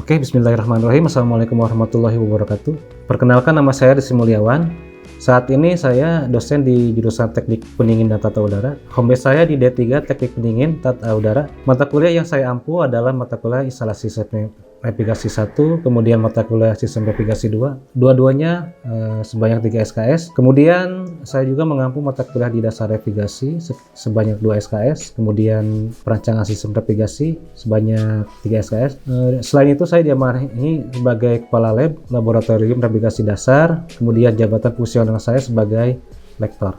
Oke, bismillahirrahmanirrahim. Assalamualaikum warahmatullahi wabarakatuh. Perkenalkan, nama saya Rizky Mulyawan. Saat ini saya dosen di jurusan Teknik Pendingin dan Tata Udara. Home base saya di D3 Teknik Pendingin Tata Udara. Mata kuliah yang saya ampu adalah mata kuliah instalasi sistem navigasi 1, kemudian mata kuliah sistem navigasi 2. Dua-duanya sebanyak 3 SKS. Kemudian saya juga mengampu mata kuliah di dasar navigasi sebanyak 2 SKS. Kemudian perancangan sistem navigasi sebanyak 3 SKS. Selain itu saya diamanahi sebagai kepala lab laboratorium navigasi dasar. Kemudian jabatan fungsional saya sebagai lektor.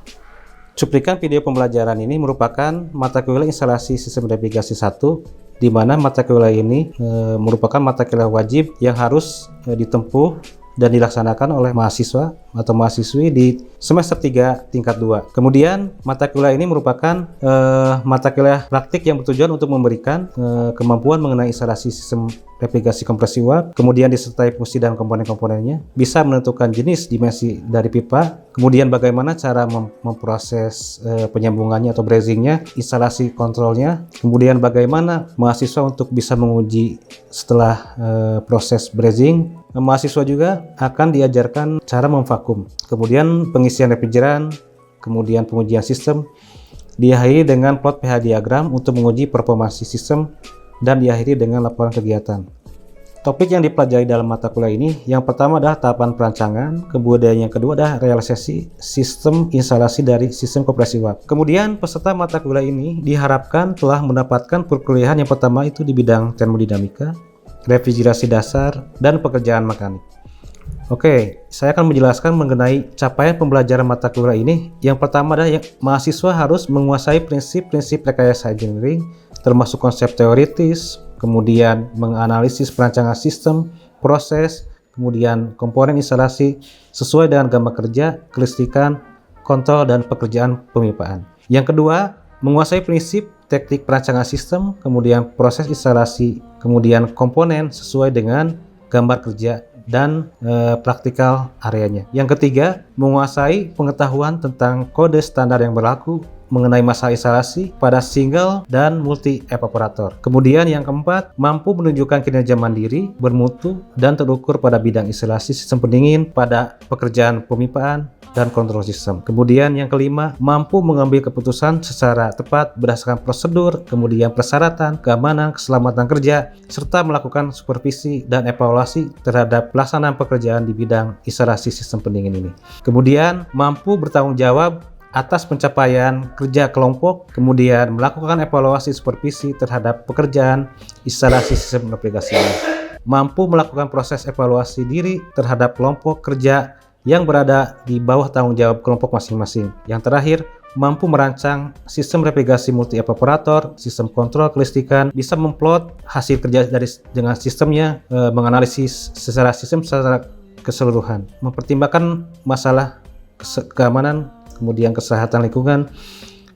Cuplikan video pembelajaran ini merupakan mata kuliah instalasi sistem navigasi 1, di mana mata kuliah ini merupakan mata kuliah wajib yang harus ditempuh dan dilaksanakan oleh mahasiswa atau mahasiswi di semester 3 tingkat 2. Kemudian mata kuliah ini merupakan mata kuliah praktik yang bertujuan untuk memberikan kemampuan mengenai instalasi sistem navigasi kompresi uap, kemudian disertai fungsi dan komponen-komponennya, bisa menentukan jenis dimensi dari pipa, kemudian bagaimana cara memproses penyambungannya atau brazingnya, instalasi kontrolnya, kemudian bagaimana mahasiswa untuk bisa menguji setelah proses brazing. Mahasiswa juga akan diajarkan cara memvakum, kemudian pengisian refrigeran, kemudian pengujian sistem, diakhiri dengan plot pH diagram untuk menguji performansi sistem, dan diakhiri dengan laporan kegiatan. Topik yang dipelajari dalam mata kuliah ini, yang pertama adalah tahapan perancangan, kemudian yang kedua adalah realisasi sistem instalasi dari sistem kompresi uap. Kemudian peserta mata kuliah ini diharapkan telah mendapatkan perkuliahan yang pertama itu di bidang termodinamika, refrigerasi dasar, dan pekerjaan mekanik. Oke, saya akan menjelaskan mengenai capaian pembelajaran mata kuliah ini. Yang pertama adalah mahasiswa harus menguasai prinsip-prinsip rekayasa engineering, termasuk konsep teoritis, kemudian menganalisis perancangan sistem, proses, kemudian komponen instalasi sesuai dengan gambar kerja, kelistrikan, kontrol, dan pekerjaan pemipaan. Yang kedua, menguasai prinsip teknik perancangan sistem, kemudian proses instalasi, kemudian komponen sesuai dengan gambar kerja dan praktikal areanya. Yang ketiga, menguasai pengetahuan tentang kode standar yang berlaku mengenai masalah instalasi pada single dan multi evaporator. Kemudian yang keempat, mampu menunjukkan kinerja mandiri, bermutu, dan terukur pada bidang instalasi sistem pendingin pada pekerjaan pemipaan dan kontrol sistem. Kemudian yang kelima, mampu mengambil keputusan secara tepat berdasarkan prosedur, kemudian persyaratan, keamanan, keselamatan kerja, serta melakukan supervisi dan evaluasi terhadap pelaksanaan pekerjaan di bidang instalasi sistem pendingin ini. Kemudian mampu bertanggung jawab atas pencapaian kerja kelompok, kemudian melakukan evaluasi supervisi terhadap pekerjaan instalasi sistem navigasi. Mampu melakukan proses evaluasi diri terhadap kelompok kerja yang berada di bawah tanggung jawab kelompok masing-masing. Yang terakhir, mampu merancang sistem navigasi multi evaporator, sistem kontrol kelistrikan, bisa memplot hasil kerja dengan sistemnya, menganalisis secara sistem secara keseluruhan, mempertimbangkan masalah keamanan, kemudian kesehatan lingkungan,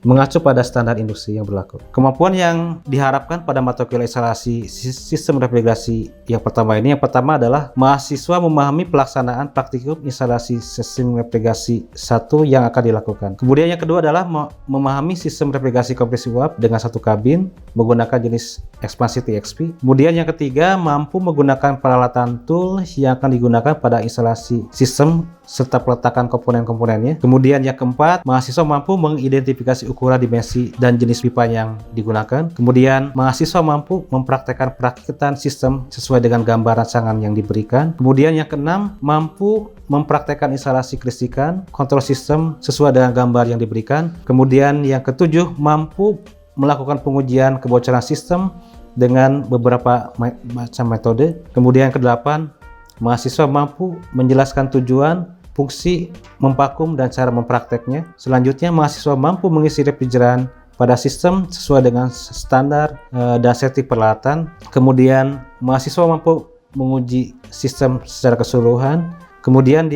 mengacu pada standar industri yang berlaku. Kemampuan yang diharapkan pada mata kuliah instalasi sistem navigasi yang pertama adalah mahasiswa memahami pelaksanaan praktikum instalasi sistem navigasi 1 yang akan dilakukan. Kemudian yang kedua adalah memahami sistem navigasi kompresi uap dengan satu kabin menggunakan jenis ekspansi TXP. Kemudian yang ketiga, mampu menggunakan peralatan tool yang akan digunakan pada instalasi sistem serta peletakan komponen-komponennya. Kemudian yang keempat, mahasiswa mampu mengidentifikasi ukuran, dimensi, dan jenis pipa yang digunakan. Kemudian mahasiswa mampu mempraktekkan perakitan sistem sesuai dengan gambar rancangan yang diberikan. Kemudian yang keenam, mampu mempraktekkan instalasi kelistrikan, kontrol sistem sesuai dengan gambar yang diberikan. Kemudian yang ketujuh, mampu melakukan pengujian kebocoran sistem dengan beberapa macam metode. Kemudian yang kedelapan, mahasiswa mampu menjelaskan tujuan, fungsi, memvakum, dan cara memprakteknya. Selanjutnya, mahasiswa mampu mengisi refrigeran pada sistem sesuai dengan standar dan setting peralatan. Kemudian, mahasiswa mampu menguji sistem secara keseluruhan. Kemudian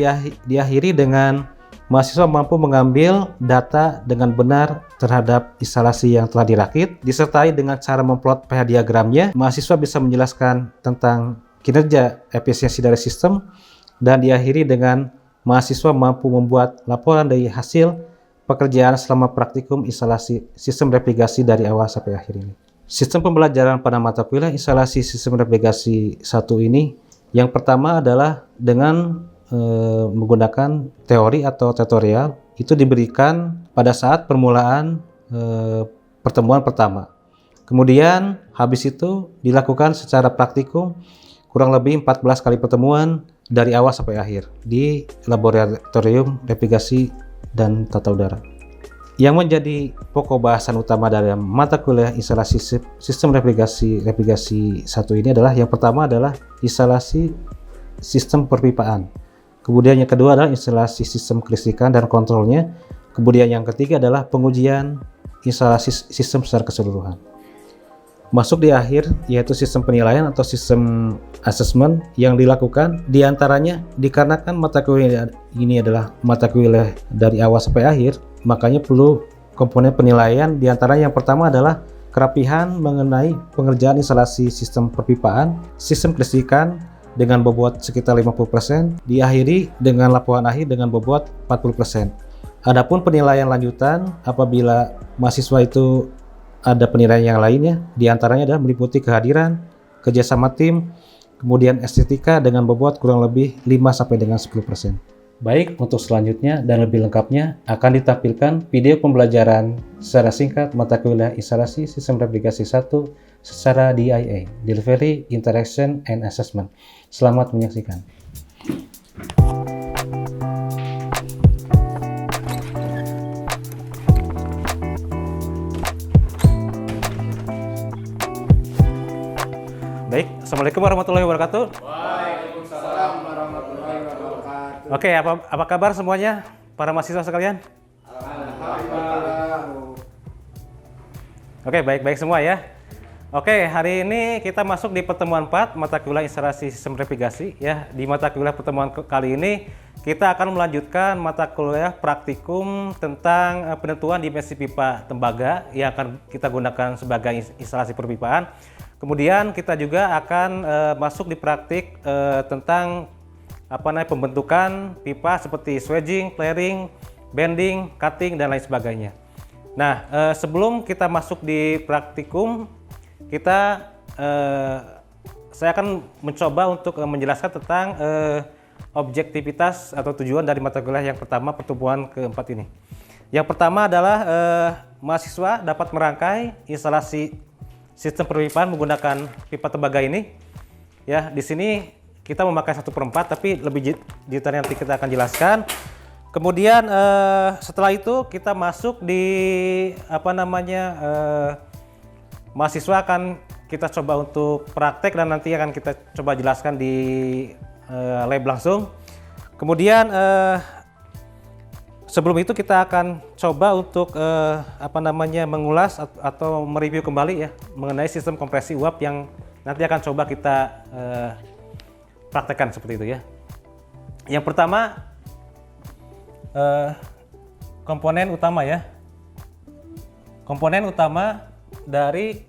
diakhiri dengan mahasiswa mampu mengambil data dengan benar terhadap instalasi yang telah dirakit. Disertai dengan cara memplot pH diagramnya, mahasiswa bisa menjelaskan tentang kinerja efisiensi dari sistem. Dan diakhiri dengan mahasiswa mampu membuat laporan dari hasil pekerjaan selama praktikum instalasi sistem navigasi dari awal sampai akhir ini. Sistem pembelajaran pada mata kuliah instalasi sistem navigasi 1 ini yang pertama adalah dengan menggunakan teori atau tutorial itu diberikan pada saat permulaan pertemuan pertama. Kemudian habis itu dilakukan secara praktikum kurang lebih 14 kali pertemuan dari awal sampai akhir di laboratorium navigasi dan tata udara. Yang menjadi pokok bahasan utama dalam mata kuliah instalasi sistem navigasi 1 ini adalah yang pertama adalah instalasi sistem perpipaan. Kemudian yang kedua adalah instalasi sistem kelistrikan dan kontrolnya. Kemudian yang ketiga adalah pengujian instalasi sistem secara keseluruhan. Masuk di akhir yaitu sistem penilaian atau sistem assessment yang dilakukan diantaranya dikarenakan mata kuliah ini adalah mata kuliah dari awal sampai akhir, makanya perlu komponen penilaian diantaranya yang pertama adalah kerapihan mengenai pengerjaan instalasi sistem perpipaan, sistem kelistrikan dengan bobot sekitar 50%, diakhiri dengan laporan akhir dengan bobot 40%. Adapun penilaian lanjutan apabila mahasiswa itu ada penilaian yang lainnya, diantaranya adalah meliputi kehadiran, kerjasama tim, kemudian estetika dengan bobot kurang lebih 5 sampai dengan 10%. Baik, untuk selanjutnya dan lebih lengkapnya akan ditampilkan video pembelajaran secara singkat mata kuliah instalasi sistem navigasi 1 secara DIA, Delivery, Interaction, and Assessment. Selamat menyaksikan. Baik, Assalamualaikum warahmatullahi wabarakatuh. Waalaikumsalam warahmatullahi wabarakatuh. Oke, apa kabar semuanya para mahasiswa sekalian? Alhamdulillah. Oke, baik-baik semua ya. Oke, hari ini kita masuk di pertemuan 4 mata kuliah instalasi sistem navigasi ya. Di mata kuliah pertemuan kali ini kita akan melanjutkan mata kuliah praktikum tentang penentuan dimensi pipa tembaga yang akan kita gunakan sebagai instalasi perpipaan. Kemudian kita juga akan masuk di praktik tentang pembentukan pipa seperti swedging, flaring, bending, cutting, dan lain sebagainya. Nah, sebelum kita masuk di praktikum, saya akan mencoba untuk menjelaskan tentang objektivitas atau tujuan dari mata kuliah yang pertama pertemuan keempat ini. Yang pertama adalah mahasiswa dapat merangkai instalasi sistem perpipaan menggunakan pipa tembaga ini. Ya, di sini kita memakai 1/4, tapi lebih detailnya nanti kita akan jelaskan. Kemudian setelah itu kita masuk di mahasiswa akan kita coba untuk praktek dan nanti akan kita coba jelaskan di lab langsung. Kemudian sebelum itu kita akan coba untuk mengulas atau mereview kembali ya mengenai sistem kompresi uap yang nanti akan coba kita praktekkan seperti itu ya. Yang pertama komponen utama ya. Komponen utama dari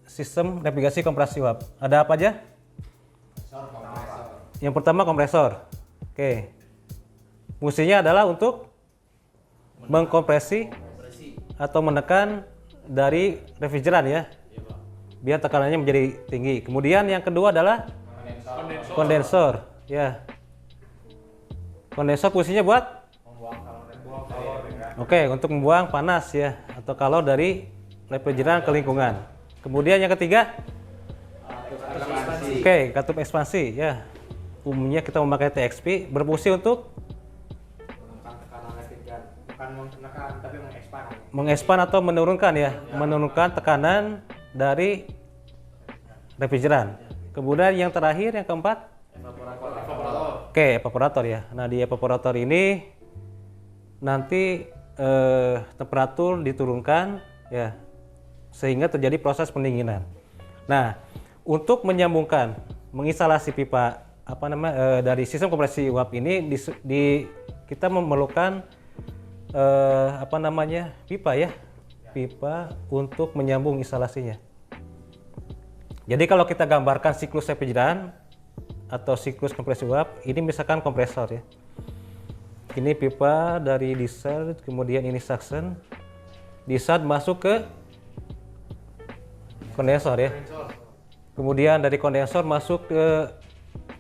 sistem navigasi kompresi uap. Ada apa aja? Yang pertama kompresor. Oke. Fungsinya adalah untuk mengkompresi atau menekan dari refrigeran ya. Biar tekanannya menjadi tinggi. Kemudian yang kedua adalah kondensor. Ya. Kondensor fungsinya buat untuk membuang panas ya atau kalor dari refrigeran ke lingkungan. Kemudian yang ketiga, katup ekspansi ya. Umumnya kita memakai TXP, berfungsi untuk mengekspan atau menurunkan ya, menurunkan tekanan dari refrigeran. Kemudian yang terakhir yang keempat, evaporator ya. Nah, di evaporator ini nanti temperatur diturunkan ya sehingga terjadi proses pendinginan. Nah, untuk menyambungkan menginstalasi pipa dari sistem kompresi uap ini kita memerlukan pipa ya, pipa untuk menyambung instalasinya. Jadi kalau kita gambarkan siklus refrigeran atau siklus kompresi uap, ini misalkan kompresor ya. Ini pipa dari discharge, kemudian ini suction. Discharge masuk ke kondensor ya. Kemudian dari kondensor masuk ke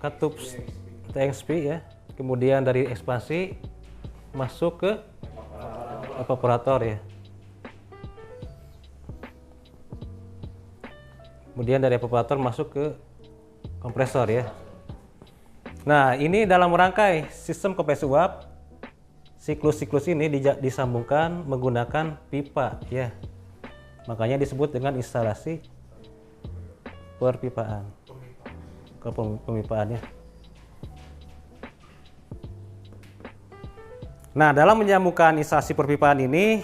katup TXP ya. Kemudian dari ekspansi masuk ke evaporator ya. Kemudian dari evaporator masuk ke kompresor ya. Nah, ini dalam rangkai sistem kompresi uap, siklus-siklus ini disambungkan menggunakan pipa ya. Makanya disebut dengan instalasi perpipaan. Pemipaan ya. Nah, dalam menyambungkan instalasi perpipaan ini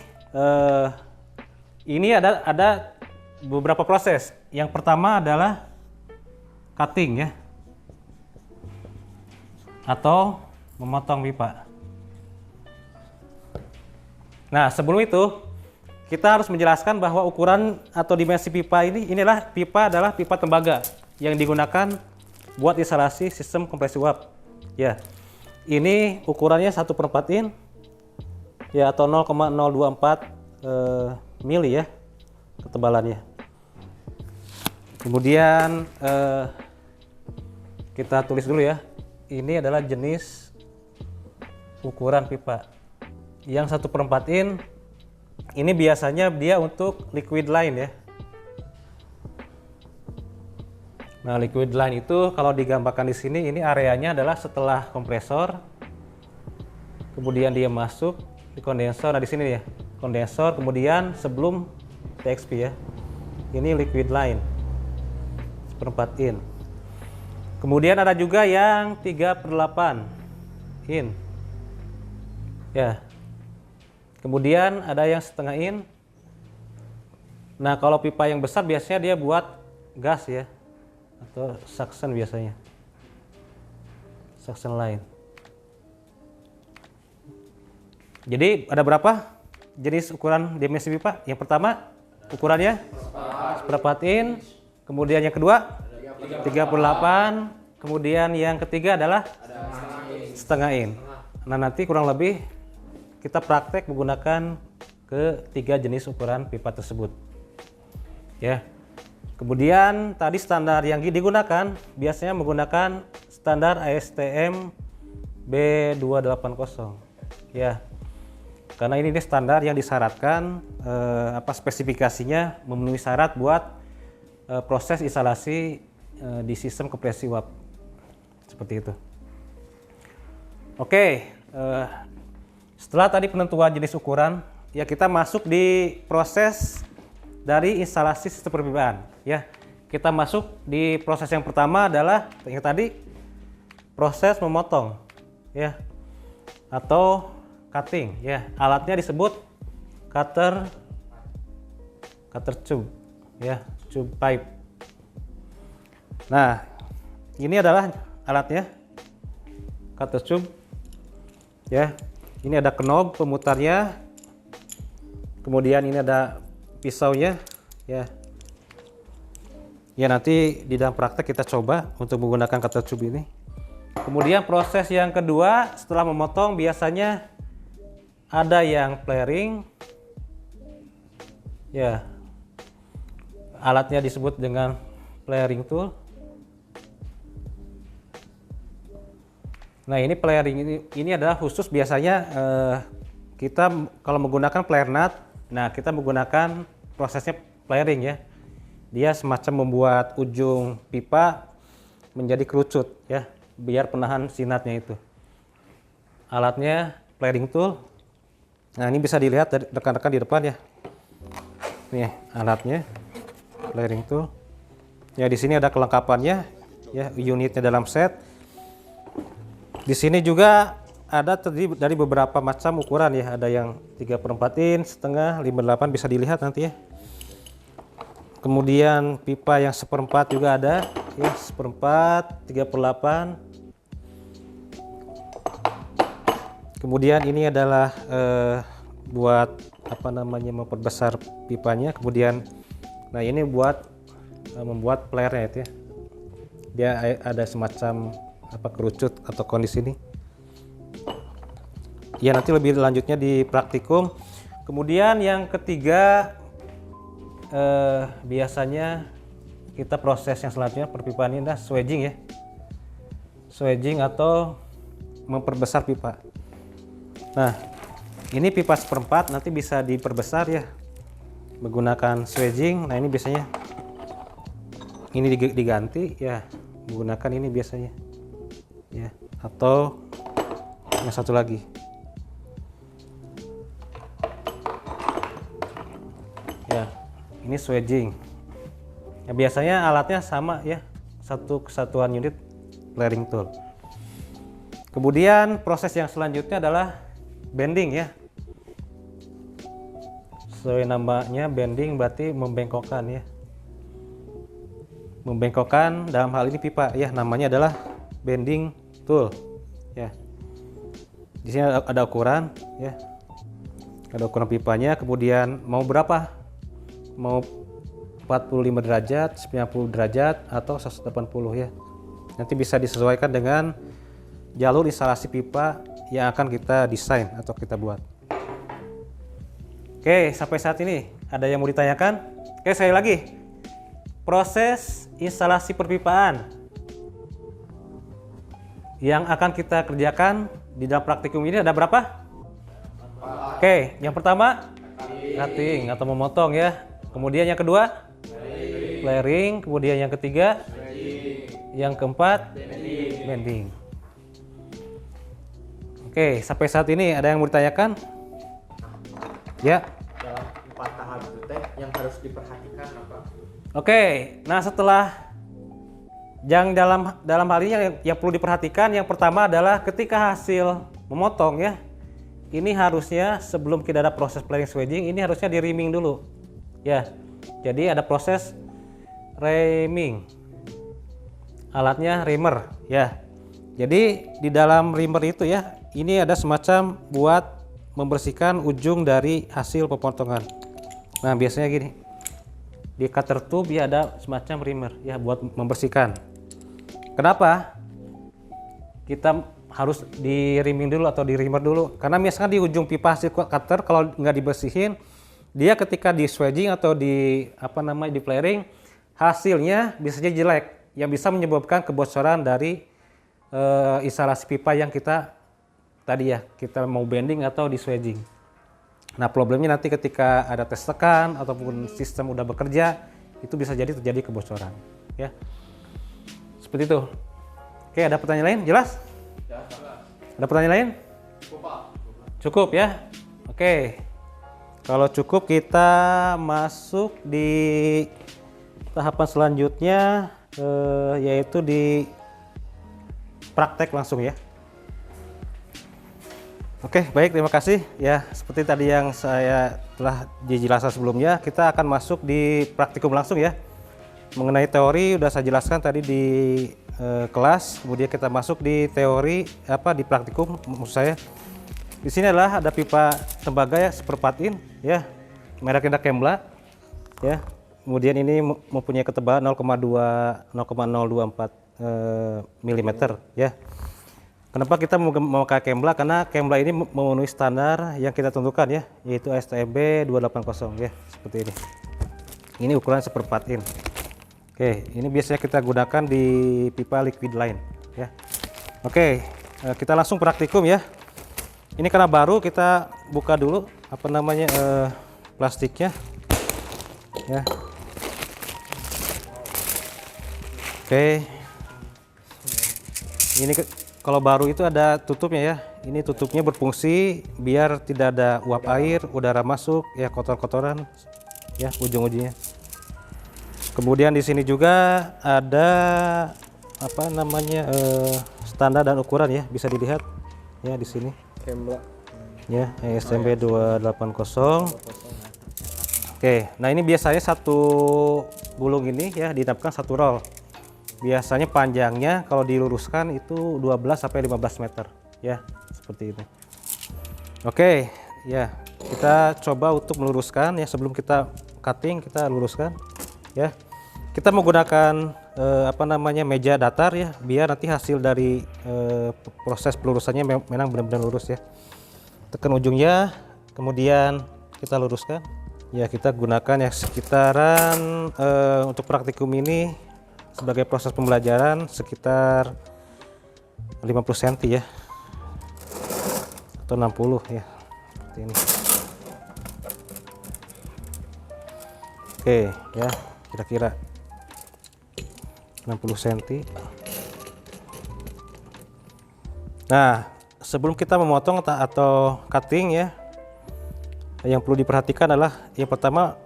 ada beberapa proses. Yang pertama adalah cutting ya, atau memotong pipa. Nah, sebelum itu kita harus menjelaskan bahwa ukuran atau dimensi pipa inilah pipa adalah pipa tembaga yang digunakan buat instalasi sistem kompresi uap. Ya, ini ukurannya 1/4 in ya, atau 0,024 mili ya ketebalannya. Kemudian kita tulis dulu ya. Ini adalah jenis ukuran pipa. Yang 1/4 in ini biasanya dia untuk liquid line ya. Nah, liquid line itu kalau digambarkan di sini, ini areanya adalah setelah kompresor, kemudian dia masuk di kondensor. Nah, di sini ya, kondensor, kemudian sebelum TXP ya. Ini liquid line 1/4 in. Kemudian ada juga yang 3/8 in. Ya. Kemudian ada yang setengah in. Nah, kalau pipa yang besar biasanya dia buat gas ya, atau suction biasanya. Suction line. Jadi ada berapa jenis ukuran dimensi pipa? Yang pertama ukurannya 1/4 in. Kemudian yang kedua 38. Kemudian yang ketiga adalah setengah in. Nah, nanti kurang lebih kita praktek menggunakan ketiga jenis ukuran pipa tersebut. Ya. Kemudian tadi standar yang digunakan biasanya menggunakan standar ASTM B280. Ya. Karena ini standar yang disyaratkan spesifikasinya memenuhi syarat buat proses instalasi di sistem kompresi uap. Seperti itu. Oke, setelah tadi penentuan jenis ukuran, ya kita masuk di proses dari instalasi sistem perpipaan. Ya, kita masuk di proses yang pertama adalah yang tadi proses memotong, ya, atau cutting. Ya, alatnya disebut cutter tube, ya, tube pipe. Nah, ini adalah alatnya, cutter tube. Ya, ini ada knob pemutarnya, kemudian ini ada pisaunya, ya. Ya, nanti di dalam praktek kita coba untuk menggunakan cutter tube ini. Kemudian proses yang kedua setelah memotong biasanya ada yang flaring, ya. Alatnya disebut dengan flaring tool. Nah, ini flaring ini adalah khusus biasanya kita kalau menggunakan flare nut. Nah, kita menggunakan prosesnya flaring ya. Dia semacam membuat ujung pipa menjadi kerucut ya, biar penahan si nutnya itu. Alatnya flaring tool. Nah, ini bisa dilihat dari rekan-rekan di depan ya. Nih alatnya flaring tool. Ya, di sini ada kelengkapannya ya, unitnya dalam set. Di sini juga ada terdiri dari beberapa macam ukuran ya, ada yang 3/4 in, setengah, 58 bisa dilihat nanti ya. Kemudian pipa yang 1/4 juga ada ya, 1/4, 3/8. Kemudian ini adalah buat memperbesar pipanya. Kemudian nah ini buat membuat flare-nya itu ya. Dia ada semacam kerucut atau kondisi ini. Ya, nanti lebih lanjutnya di praktikum. Kemudian yang ketiga biasanya kita proses yang selanjutnya perpipaan ini adalah swedging ya. Swedging atau memperbesar pipa. Nah, ini pipa 1/4 nanti bisa diperbesar ya menggunakan swedging. Nah, ini biasanya ini diganti ya menggunakan ini biasanya ya, atau yang satu lagi ya, ini swedging ya. Biasanya alatnya sama ya, satu kesatuan unit flaring tool. Kemudian proses yang selanjutnya adalah bending ya. Sesuai namanya bending berarti membengkokkan ya. Membengkokkan dalam hal ini pipa ya, namanya adalah bending tool ya. Di sini ada ukuran ya. Ada ukuran pipanya, kemudian mau berapa? Mau 45 derajat, 90 derajat atau 180 ya. Nanti bisa disesuaikan dengan jalur instalasi pipa yang akan kita desain atau kita buat. Oke, sampai saat ini ada yang mau ditanyakan? Oke, sekali lagi. Proses instalasi perpipaan yang akan kita kerjakan di dalam praktikum ini ada berapa? Oke, yang pertama cutting atau memotong ya. Kemudian yang kedua flaring. Kemudian yang ketiga, yang keempat bending. Oke, sampai saat ini ada yang mau ditanyakan? Ya. Dalam 4 tahap itu teh yang harus diperhatikan apa? Oke, nah setelah yang dalam hal ini yang perlu diperhatikan, yang pertama adalah ketika hasil memotong ya, ini harusnya sebelum kita ada proses flaring swedging, ini harusnya di reaming dulu ya. Jadi ada proses reaming, alatnya reamer ya. Jadi di dalam reamer itu ya, ini ada semacam buat membersihkan ujung dari hasil pemotongan. Nah, biasanya gini, di cutter tube ya ada semacam reamer ya buat membersihkan. Kenapa kita harus di reaming dulu atau di reamer dulu? Karena misalkan di ujung pipa hasil cutter kalau nggak dibersihin, dia ketika di swedging atau di di flaring, hasilnya bisa jadi jelek yang bisa menyebabkan kebocoran dari instalasi pipa yang kita tadi ya, kita mau bending atau di swedging. Nah, problemnya nanti ketika ada tes tekan ataupun sistem udah bekerja, itu bisa jadi terjadi kebocoran ya. Seperti itu. Oke, ada pertanyaan lain? Jelas? Ada pertanyaan lain? Cukup ya? Oke. Kalau cukup kita masuk di tahapan selanjutnya yaitu di praktek langsung ya. Oke, baik, terima kasih ya. Seperti tadi yang saya telah dijelaskan sebelumnya, kita akan masuk di praktikum langsung ya. Mengenai teori udah saya jelaskan tadi di kelas, kemudian kita masuk di teori di praktikum. Maksud saya di sini adalah ada pipa tembaga ya, 1/4 in ya, mereknya Kembla ya. Kemudian ini mempunyai ketebalan 0,024 mm ya. Kenapa kita memakai Kembla? Karena Kembla ini memenuhi standar yang kita tentukan ya, yaitu ASTM 280 ya, seperti ini. Ini ukuran 1/4 in. Oke, ini biasanya kita gunakan di pipa liquid line ya. Oke, kita langsung praktikum ya. Ini karena baru, kita buka dulu plastiknya ya. Oke. Ini kalau baru itu ada tutupnya ya. Ini tutupnya berfungsi biar tidak ada uap air, udara masuk ya, kotor-kotoran ya ujung-ujungnya. Kemudian di sini juga ada standar dan ukuran ya, bisa dilihat ya di sini. Kembla. Ya, ASTM 280. Oke, nah ini biasanya satu gulung ini ya dinamakan satu roll. Biasanya panjangnya kalau diluruskan itu 12 sampai 15 meter ya, seperti itu. Oke, ya. Kita coba untuk meluruskan ya, sebelum kita cutting kita luruskan ya. Kita menggunakan meja datar ya, biar nanti hasil dari proses pelurusannya memang benar-benar lurus ya. Tekan ujungnya, kemudian kita luruskan Ya, kita gunakan ya sekitaran untuk praktikum ini sebagai proses pembelajaran sekitar 50 cm ya, atau 60 ya, seperti ini. Oke ya, kira-kira 60 cm. Nah, sebelum kita memotong atau cutting ya, yang perlu diperhatikan adalah yang pertama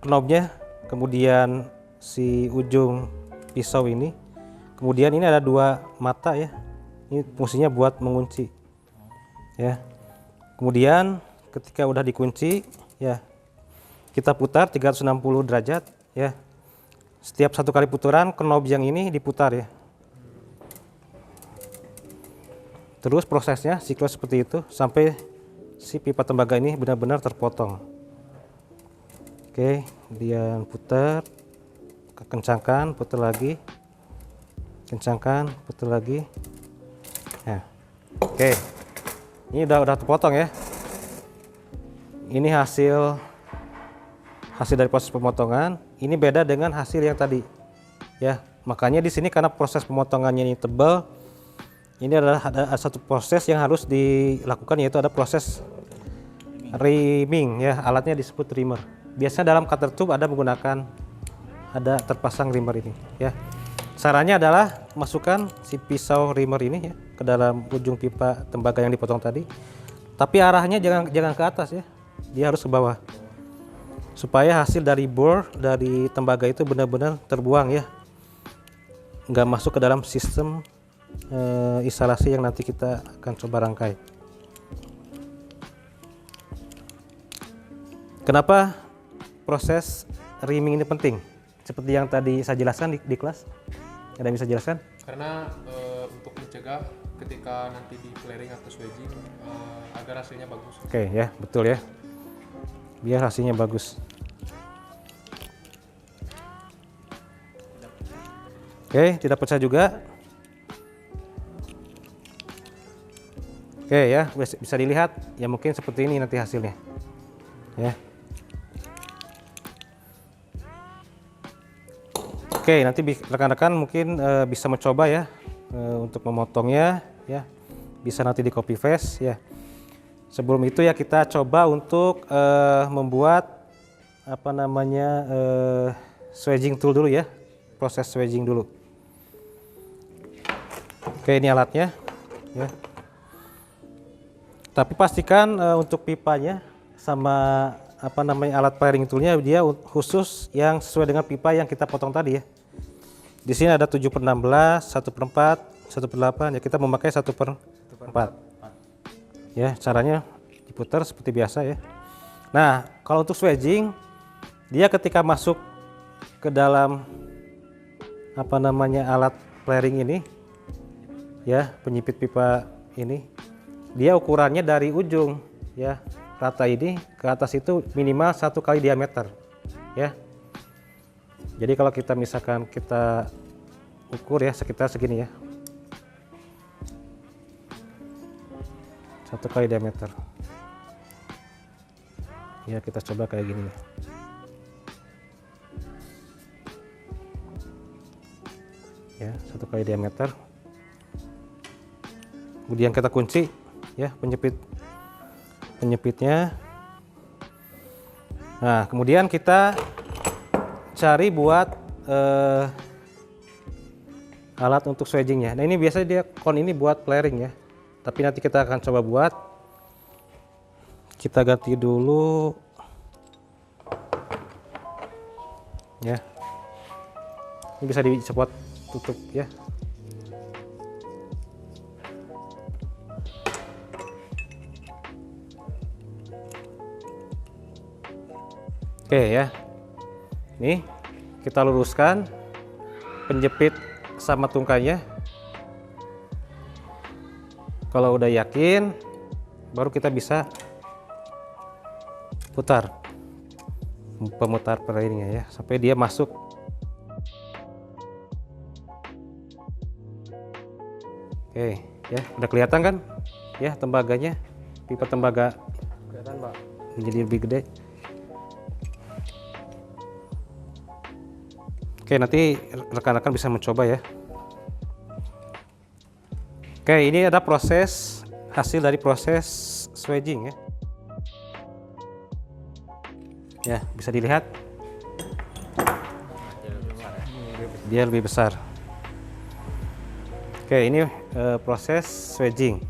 knobnya, kemudian si ujung pisau ini, kemudian ini ada 2 mata ya, ini fungsinya buat mengunci ya. Kemudian ketika udah dikunci ya, kita putar 360 derajat ya. Setiap 1 kali putaran knob yang ini diputar ya. Terus prosesnya siklus seperti itu sampai si pipa tembaga ini benar-benar terpotong. Oke, kemudian putar, kencangkan, putar lagi, kencangkan, putar lagi. Nah, oke, ini udah terpotong ya. Ini hasil dari proses pemotongan. Ini beda dengan hasil yang tadi ya. Makanya di sini karena proses pemotongannya ini tebal, ini adalah ada satu proses yang harus dilakukan, yaitu ada proses reaming ya, alatnya disebut reamer. Biasanya dalam cutter tube ada terpasang reamer ini ya. Caranya adalah masukkan si pisau reamer ini ya ke dalam ujung pipa tembaga yang dipotong tadi. Tapi arahnya jangan ke atas ya. Dia harus ke bawah. Supaya hasil dari bore dari tembaga itu benar-benar terbuang ya. Nggak masuk ke dalam sistem instalasi yang nanti kita akan coba rangkai. Kenapa proses reaming ini penting? Seperti yang tadi saya jelaskan di kelas. Ada yang bisa jelaskan? Karena untuk mencegah ketika nanti di flaring atau swaging agar hasilnya bagus. Oke ya, betul ya. Biar hasilnya bagus. Oke, tidak pecah juga. Oke ya, bisa dilihat ya, mungkin seperti ini nanti hasilnya ya. Oke, nanti rekan-rekan mungkin bisa mencoba ya untuk memotongnya ya, bisa nanti di copy paste ya. Sebelum itu ya kita coba untuk membuat apa namanya swaging tool dulu ya, proses swaging dulu. Oke, ini alatnya ya. Tapi pastikan untuk pipanya sama apa namanya alat flaring toolnya dia khusus yang sesuai dengan pipa yang kita potong tadi ya. Di sini ada 7/16, 1/4, 1/8 ya, kita memakai 1/4. Ya, caranya diputar seperti biasa ya. Nah, kalau untuk swaging dia ketika masuk ke dalam apa namanya alat flaring ini ya, penyipit pipa ini, dia ukurannya dari ujung ya rata ini ke atas itu minimal 1 kali diameter ya. Jadi kalau kita misalkan kita ukur ya sekitar segini ya, 1 kali diameter ya, kita coba kayak gini ya, 1 kali diameter. Kemudian kita kunci ya penyepitnya. Nah, kemudian kita cari buat alat untuk swagingnya. Nah, ini biasanya dia kon ini buat flaring ya, tapi nanti kita akan coba buat. Kita ganti dulu ya, ini bisa dicopot tutup ya. Oke ya, nih kita luruskan penjepit sama tungkanya. Kalau udah yakin, baru kita bisa putar pemutar flaringnya ya, sampai dia masuk. Oke ya, udah kelihatan kan ya tembaganya, pipa tembaga Kelihatan, Pak. menjadi lebih gede. Oke, nanti rekan-rekan bisa mencoba ya. Oke, ini ada proses hasil dari proses swedging ya. Ya, bisa dilihat. Dia lebih besar. Oke, ini proses swedging.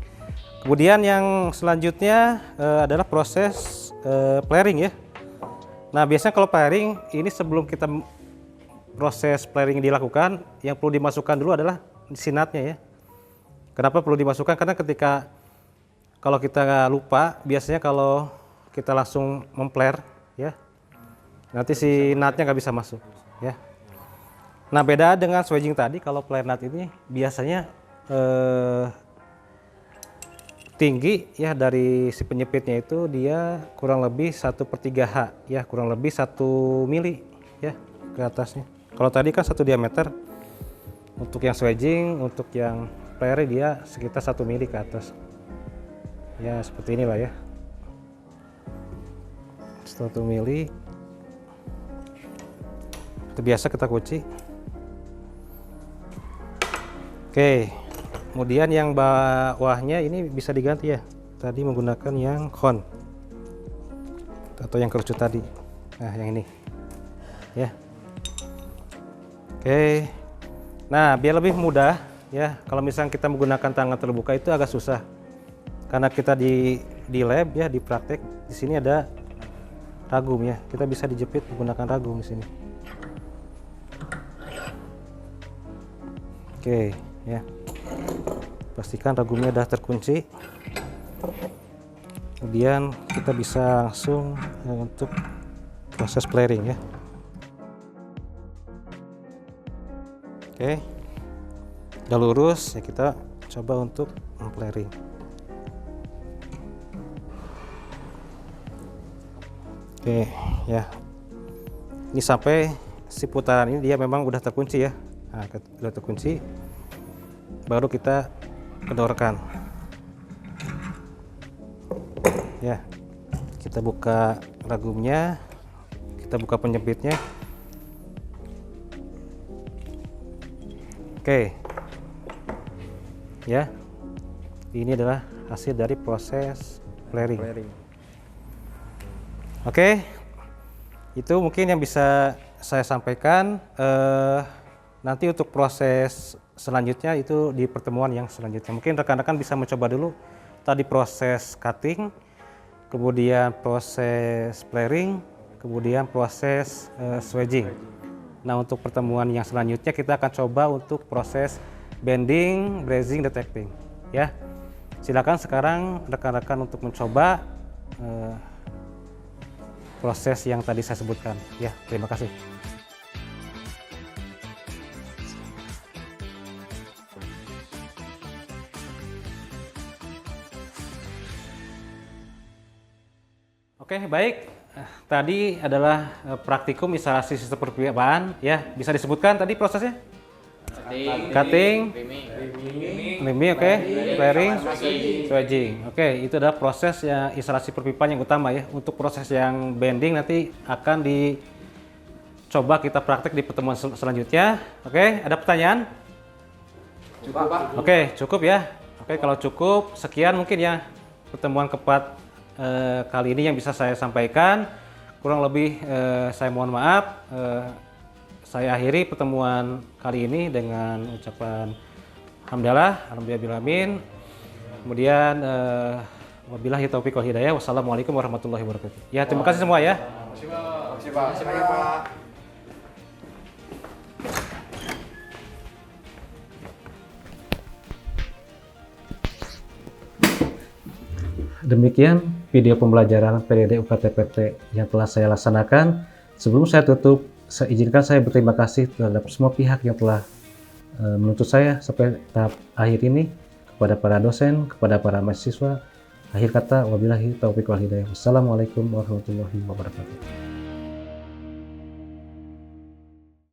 Kemudian yang selanjutnya adalah proses flaring ya. Nah, biasanya kalau flaring ini sebelum kita proses flaring dilakukan, yang perlu dimasukkan dulu adalah sinatnya ya. Kenapa perlu dimasukkan? Karena ketika kalau kita lupa, biasanya kalau kita langsung memflare ya, nanti si nutnya nggak bisa masuk ya. Nah, beda dengan swedging tadi, kalau flare nut ini biasanya tinggi ya, dari si penyepitnya itu dia kurang lebih 1/3 H ya, kurang lebih 1 mili ya ke atasnya. Kalau tadi kan 1 diameter untuk yang swedging, untuk yang flare dia sekitar 1 mili ke atas ya, seperti inilah ya, 1 mili. Itu biasa kita kunci. Oke, kemudian yang bawahnya ini bisa diganti ya, tadi menggunakan yang kon atau yang kerucut tadi. Nah, yang ini ya. Oke, nah biar lebih mudah ya, kalau misalnya kita menggunakan tangan terbuka itu agak susah karena kita di lab ya, di praktek. Di sini ada ragum ya, kita bisa dijepit menggunakan ragum di sini. Oke ya, pastikan ragumnya udah terkunci. Kemudian kita bisa langsung untuk proses flaring ya. Oke, udah lurus ya, kita coba untuk flaring. Oke ya, ini sampai si putaran ini dia memang udah terkunci ya. Nah, udah terkunci, baru kita kendorkan ya. Kita buka ragumnya, kita buka penyempitnya. Oke ya, ini adalah hasil dari proses flaring. Oke, itu mungkin yang bisa saya sampaikan. Nanti untuk proses selanjutnya itu di pertemuan yang selanjutnya. Mungkin rekan-rekan bisa mencoba dulu tadi proses cutting, kemudian proses flaring, kemudian proses swedging. Nah, untuk pertemuan yang selanjutnya kita akan coba untuk proses bending, brazing, detecting ya. Silakan sekarang rekan-rekan untuk mencoba proses yang tadi saya sebutkan ya. Terima kasih. Oke, baik. Tadi adalah praktikum instalasi sistem perpipaan ya. Bisa disebutkan tadi prosesnya? Cutting, limbing, oke, flaring, swedging. Oke, itu adalah proses yang instalasi perpipaan yang utama ya. Untuk proses yang bending nanti akan dicoba kita praktek di pertemuan selanjutnya. Oke, ada pertanyaan? Cukup, Pak. Oke, cukup ya. Oke, kalau cukup sekian mungkin ya pertemuan kali ini yang bisa saya sampaikan. Kurang lebih saya mohon maaf. Saya akhiri pertemuan kali ini dengan ucapan alhamdulillahirabbil. Kemudian wabillahi taufiq wal hidayah. Wassalamualaikum warahmatullahi wabarakatuh. Ya, terima kasih semua ya. Terima kasih, Pak. Demikian video pembelajaran PDD UKT-PT yang telah saya laksanakan. Sebelum saya tutup, izinkan saya berterima kasih terhadap semua pihak yang telah menuntut saya sampai tahap akhir ini, kepada para dosen, kepada para mahasiswa. Akhir kata, wabillahi taufiq wal hidayah. Wassalamualaikum warahmatullahi wabarakatuh.